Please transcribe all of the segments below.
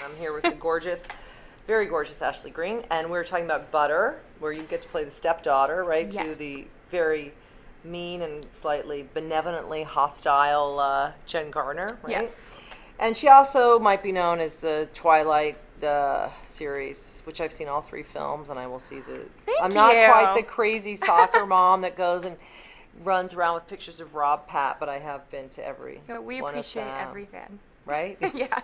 I'm here with the gorgeous, very gorgeous Ashley Greene, and we're talking about Butter, where you get to play the stepdaughter, right, to Yes. the very mean and slightly benevolently hostile Jen Gardner, right? Yes. And she also might be known as the Twilight series, which I've seen all 3 films, and I will see the... I'm not quite the crazy soccer mom that goes and runs around with pictures of Rob Pat, but I have been to every We one appreciate of them. every fan. Right? Yeah.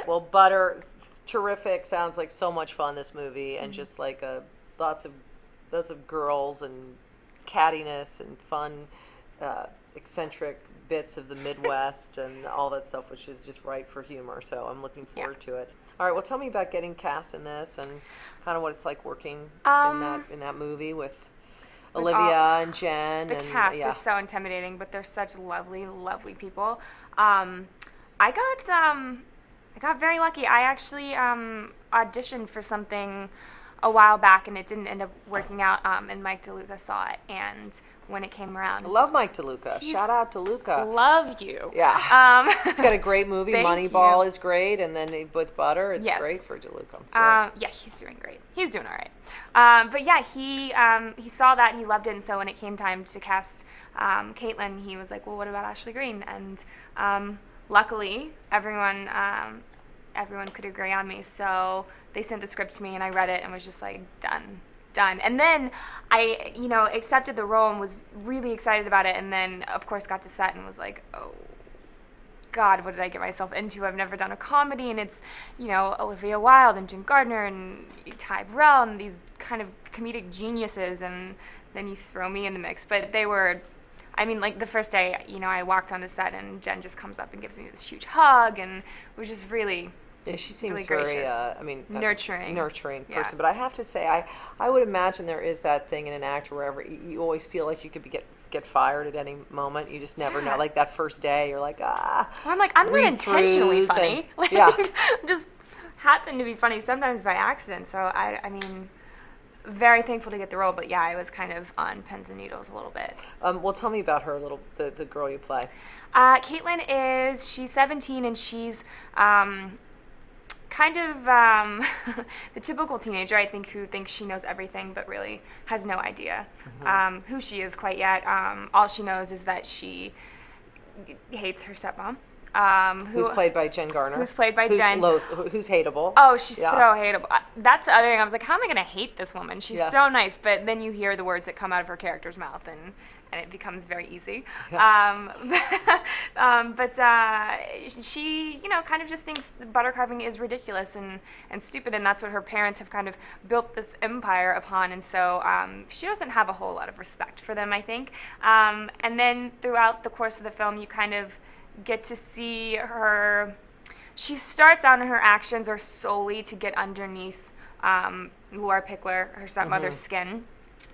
Well, Butter, terrific. Sounds like so much fun, this movie, and just like lots of girls and cattiness and fun, eccentric bits of the Midwest and all that stuff, which is just right for humor. So I'm looking forward to it. All right, well, tell me about getting cast in this and kind of what it's like working in that movie with Olivia and Jen. The cast is so intimidating, but they're such lovely, lovely people. I got very lucky. I actually auditioned for something a while back, and it didn't end up working out. And Mike DeLuca saw it, and when it came around, I love Mike DeLuca. Shout out to Luca. Love you. Yeah, it's got a great movie. Thank Moneyball you. is great, and then with Butter, it's great for DeLuca. Yeah, he's doing great. He's doing all right. But yeah, he saw that, he loved it, and so when it came time to cast Caitlin, he was like, "Well, what about Ashley Greene?" And luckily, everyone could agree on me, so they sent the script to me, and I read it and was just like, done. And then I, accepted the role and was really excited about it, and then, of course, got to set and was like, oh, God, what did I get myself into? I've never done a comedy, and it's, Olivia Wilde and Jen Gardner and Ty Burrell and these kind of comedic geniuses, and then you throw me in the mix. But they were... the first day, I walked on the set and Jen just comes up and gives me this huge hug, and it was just really, she seems really very, nurturing person. But I have to say, I would imagine there is that thing in an actor wherever you always feel like you could get fired at any moment. You just never know. Like that first day, you're like, Well, I'm like, I'm not intentionally funny. I'm just happen to be funny sometimes by accident. So very thankful to get the role, but yeah, I was kind of on pins and needles a little bit. Well, tell me about her a little, the girl you play. Caitlin she's 17, and she's kind of the typical teenager, I think, who thinks she knows everything but really has no idea who she is quite yet. All she knows is that she hates her stepmom. Who's played by Jen Gardner. Who's played by Jen. Who's hateable. Oh, she's so hateable. That's the other thing. I was like, how am I going to hate this woman? She's so nice. But then you hear the words that come out of her character's mouth, and it becomes very easy. Yeah. But she, kind of just thinks butter carving is ridiculous and stupid, and that's what her parents have kind of built this empire upon. And so she doesn't have a whole lot of respect for them, I think. And then throughout the course of the film, you kind of get to see her. She starts out in her actions are solely to get underneath Laura Pickler, her stepmother's skin.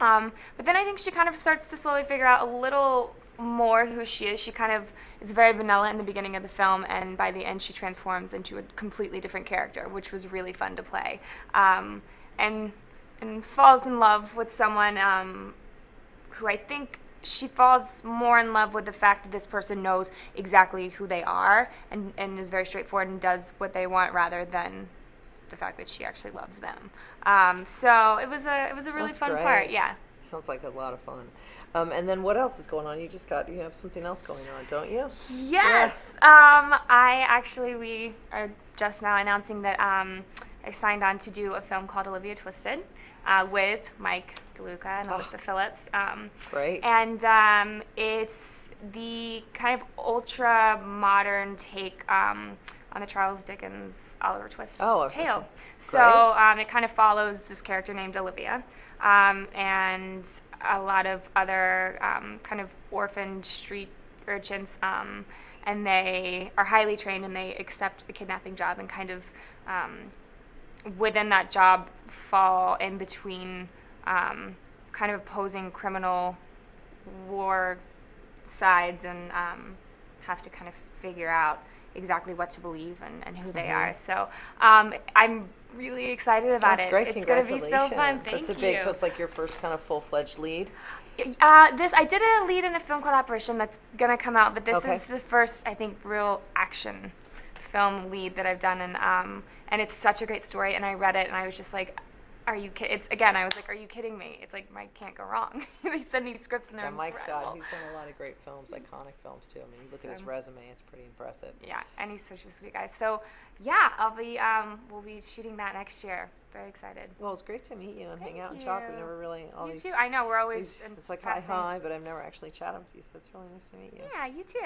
But then I think she kind of starts to slowly figure out a little more who she is. She kind of is very vanilla in the beginning of the film, and by the end she transforms into a completely different character, which was really fun to play. And falls in love with someone who I think she falls more in love with the fact that this person knows exactly who they are and is very straightforward and does what they want rather than the fact that she actually loves them. So it was a really That's fun great. Part. Yeah. Sounds like a lot of fun. And then what else is going on? You have something else going on, don't you? Yes. We are just now announcing that I signed on to do a film called Olivia Twisted. With Mike DeLuca and Alyssa Phillips. Great. And it's the kind of ultra-modern take on the Charles Dickens Oliver Twist tale. So it kind of follows this character named Olivia and a lot of other kind of orphaned street urchins, and they are highly trained and they accept the kidnapping job and kind of within that job fall in between kind of opposing criminal war sides and have to kind of figure out exactly what to believe and who they are. So I'm really excited about That's great. It's going to be so fun. Thank you. So it's like your first kind of full-fledged lead? I did a lead in a film called Operation that's going to come out, but this is the first, I think, real action film lead that I've done, and it's such a great story. And I read it, and I was just like, "Are you kidding?" I was like, "Are you kidding me?" It's like Mike can't go wrong. They send these scripts, and they're Mike's incredible. he's done a lot of great films, iconic films too. I mean, you look at his resume; it's pretty impressive. Yeah, and he's such a sweet guy. So yeah, we'll be shooting that next year. Very excited. Well, it's great to meet you and hang out and Thank talk. We you. never really You too. I know we're always. it's like hi, but I've never actually chatted with you, so it's really nice to meet you. Yeah, you too.